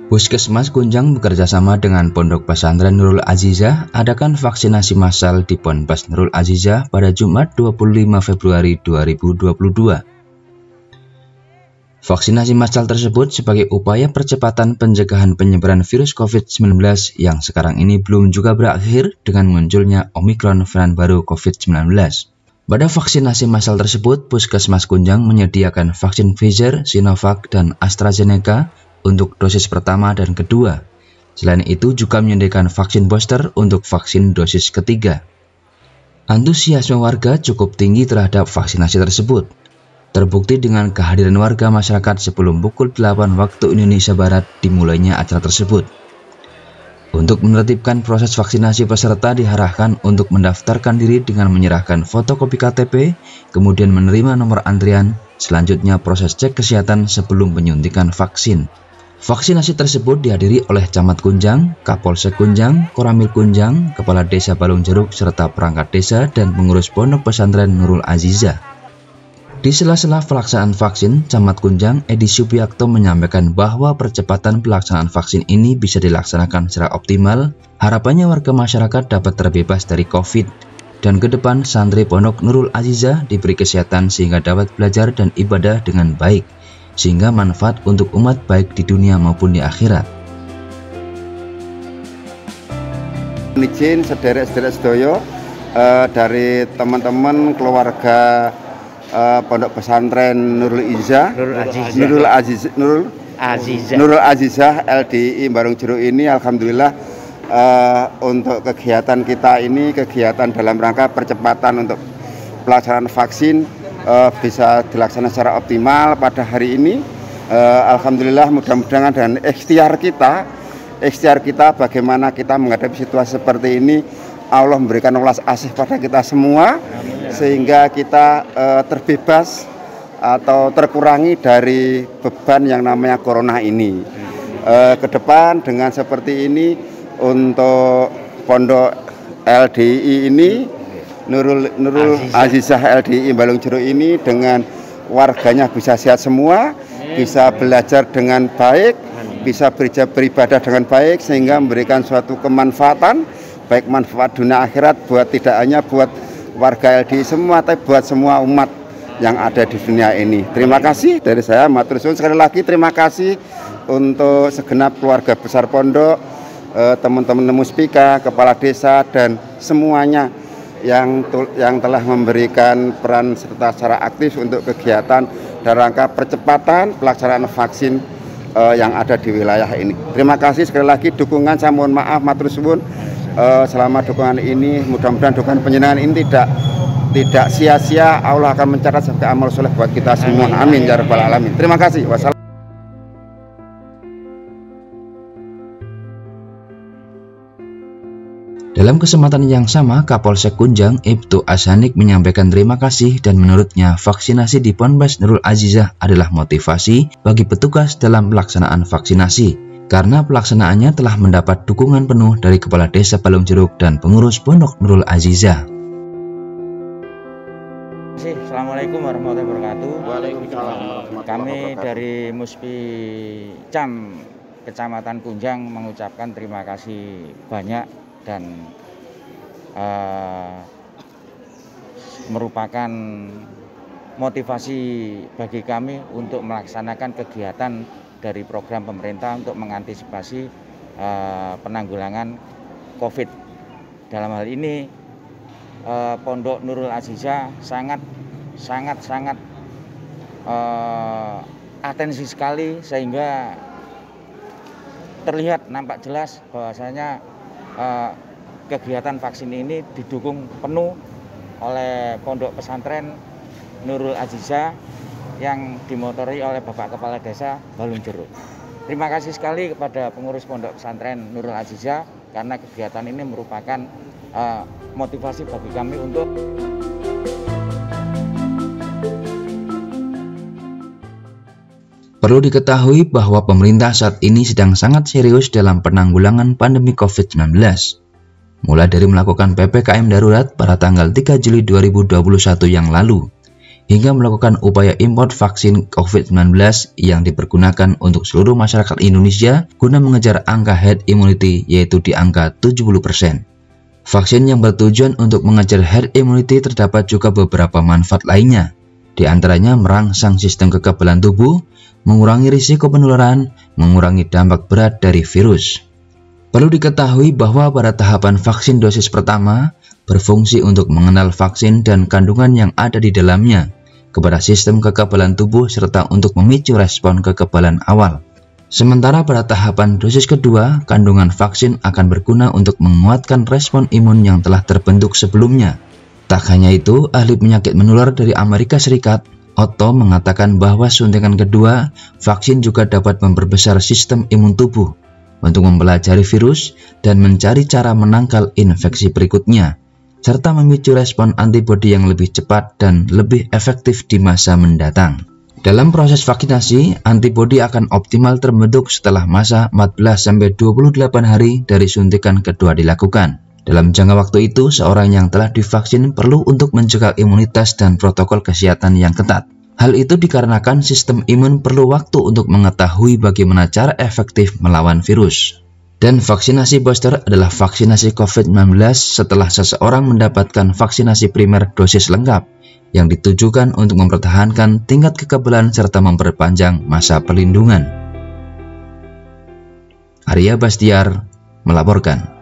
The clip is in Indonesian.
Puskesmas Kunjang bekerjasama dengan Pondok Pesantren Nurul Azizah adakan vaksinasi massal di Ponpes Nurul Azizah pada Jumat 25 Februari 2022. Vaksinasi massal tersebut sebagai upaya percepatan pencegahan penyebaran virus COVID-19 yang sekarang ini belum juga berakhir dengan munculnya Omikron varian baru COVID-19. Pada vaksinasi massal tersebut, Puskesmas Kunjang menyediakan vaksin Pfizer, Sinovac, dan AstraZeneca untuk dosis pertama dan kedua. Selain itu juga menyediakan vaksin booster untuk vaksin dosis ketiga. Antusiasme warga cukup tinggi terhadap vaksinasi tersebut. Terbukti dengan kehadiran warga masyarakat sebelum pukul 8 waktu Indonesia Barat dimulainya acara tersebut. Untuk menertibkan proses vaksinasi, peserta diarahkan untuk mendaftarkan diri dengan menyerahkan fotokopi KTP, kemudian menerima nomor antrian, selanjutnya proses cek kesehatan sebelum penyuntikan vaksin. Vaksinasi tersebut dihadiri oleh Camat Kunjang, Kapolsek Kunjang, Koramil Kunjang, Kepala Desa Balung Jeruk, serta perangkat desa dan pengurus Pondok Pesantren Nurul Azizah. Di sela-sela pelaksanaan vaksin, Camat Kunjang Edi Subiakto menyampaikan bahwa percepatan pelaksanaan vaksin ini bisa dilaksanakan secara optimal. Harapannya warga masyarakat dapat terbebas dari COVID, dan ke depan santri Pondok Nurul Azizah diberi kesehatan sehingga dapat belajar dan ibadah dengan baik, sehingga manfaat untuk umat baik di dunia maupun di akhirat. Izin sederek-sederek sedoyo dari teman-teman keluarga Pondok Pesantren Nurul Azizah LDI Barung Jeruk ini, alhamdulillah untuk kegiatan kita ini, kegiatan dalam rangka percepatan untuk pelaksanaan vaksin bisa dilaksanakan secara optimal pada hari ini. Alhamdulillah, mudah-mudahan dengan ikhtiar kita bagaimana kita menghadapi situasi seperti ini, Allah memberikan welas asih pada kita semua, sehingga kita terbebas atau terkurangi dari beban yang namanya corona ini. Ke depan dengan seperti ini, untuk Pondok LDI ini, Nurul Azizah LDI Balung Jeruk ini, dengan warganya bisa sehat semua, bisa belajar dengan baik, bisa beribadah dengan baik, sehingga memberikan suatu kemanfaatan, baik manfaat dunia akhirat buat tidak hanya buat warga LDI semua, tapi buat semua umat yang ada di dunia ini. Terima kasih dari saya, matur suwun. Sekali lagi terima kasih untuk segenap keluarga besar pondok, teman-teman muspika, kepala desa, dan semuanya yang telah memberikan peran serta secara aktif untuk kegiatan dalam rangka percepatan pelaksanaan vaksin yang ada di wilayah ini. Terima kasih sekali lagi dukungan, saya mohon maaf, matur suwun. Selama dukungan ini, mudah-mudahan dukungan penjenengan ini tidak sia-sia. Allah akan mencatat sebagai amal soleh buat kita semua. Amin ya rabbal alamin. Terima kasih. Wassalamualaikum. Dalam kesempatan yang sama, Kapolsek Kunjang Ibtu Ashanik menyampaikan terima kasih, dan menurutnya vaksinasi di Ponpes Nurul Azizah adalah motivasi bagi petugas dalam pelaksanaan vaksinasi, karena pelaksanaannya telah mendapat dukungan penuh dari Kepala Desa Balung Jeruk dan pengurus Pondok Nurul Azizah. Assalamualaikum warahmatullahi wabarakatuh. Waalaikumsalam. Kami dari Muspi Cam Kecamatan Kunjang mengucapkan terima kasih banyak, dan merupakan motivasi bagi kami untuk melaksanakan kegiatan dari program pemerintah untuk mengantisipasi penanggulangan COVID. Dalam hal ini Pondok Nurul Azizah sangat atensi sekali, sehingga terlihat nampak jelas bahwasanya kegiatan vaksin ini didukung penuh oleh Pondok Pesantren Nurul Azizah yang dimotori oleh Bapak Kepala Desa Balung Jeruk. Terima kasih sekali kepada pengurus Pondok Pesantren Nurul Azizah, karena kegiatan ini merupakan motivasi bagi kami untuk Perlu diketahui bahwa pemerintah saat ini sedang sangat serius dalam penanggulangan pandemi COVID-19. Mulai dari melakukan PPKM darurat pada tanggal 3 Juli 2021 yang lalu, hingga melakukan upaya impor vaksin COVID-19 yang dipergunakan untuk seluruh masyarakat Indonesia guna mengejar angka herd immunity yaitu di angka 70%. Vaksin yang bertujuan untuk mengejar herd immunity terdapat juga beberapa manfaat lainnya, di antaranya merangsang sistem kekebalan tubuh, mengurangi risiko penularan, mengurangi dampak berat dari virus. Perlu diketahui bahwa pada tahapan vaksin dosis pertama, berfungsi untuk mengenal vaksin dan kandungan yang ada di dalamnya kepada sistem kekebalan tubuh serta untuk memicu respon kekebalan awal. Sementara pada tahapan dosis kedua, kandungan vaksin akan berguna untuk menguatkan respon imun yang telah terbentuk sebelumnya. Tak hanya itu, ahli penyakit menular dari Amerika Serikat, Otto, mengatakan bahwa suntikan kedua, vaksin juga dapat memperbesar sistem imun tubuh untuk mempelajari virus dan mencari cara menangkal infeksi berikutnya, serta memicu respon antibodi yang lebih cepat dan lebih efektif di masa mendatang. Dalam proses vaksinasi, antibodi akan optimal terbentuk setelah masa 14-28 hari dari suntikan kedua dilakukan. Dalam jangka waktu itu, seorang yang telah divaksin perlu untuk menjaga imunitas dan protokol kesehatan yang ketat. Hal itu dikarenakan sistem imun perlu waktu untuk mengetahui bagaimana cara efektif melawan virus. Dan vaksinasi booster adalah vaksinasi COVID-19 setelah seseorang mendapatkan vaksinasi primer dosis lengkap yang ditujukan untuk mempertahankan tingkat kekebalan serta memperpanjang masa perlindungan. Arya Bastiar melaporkan.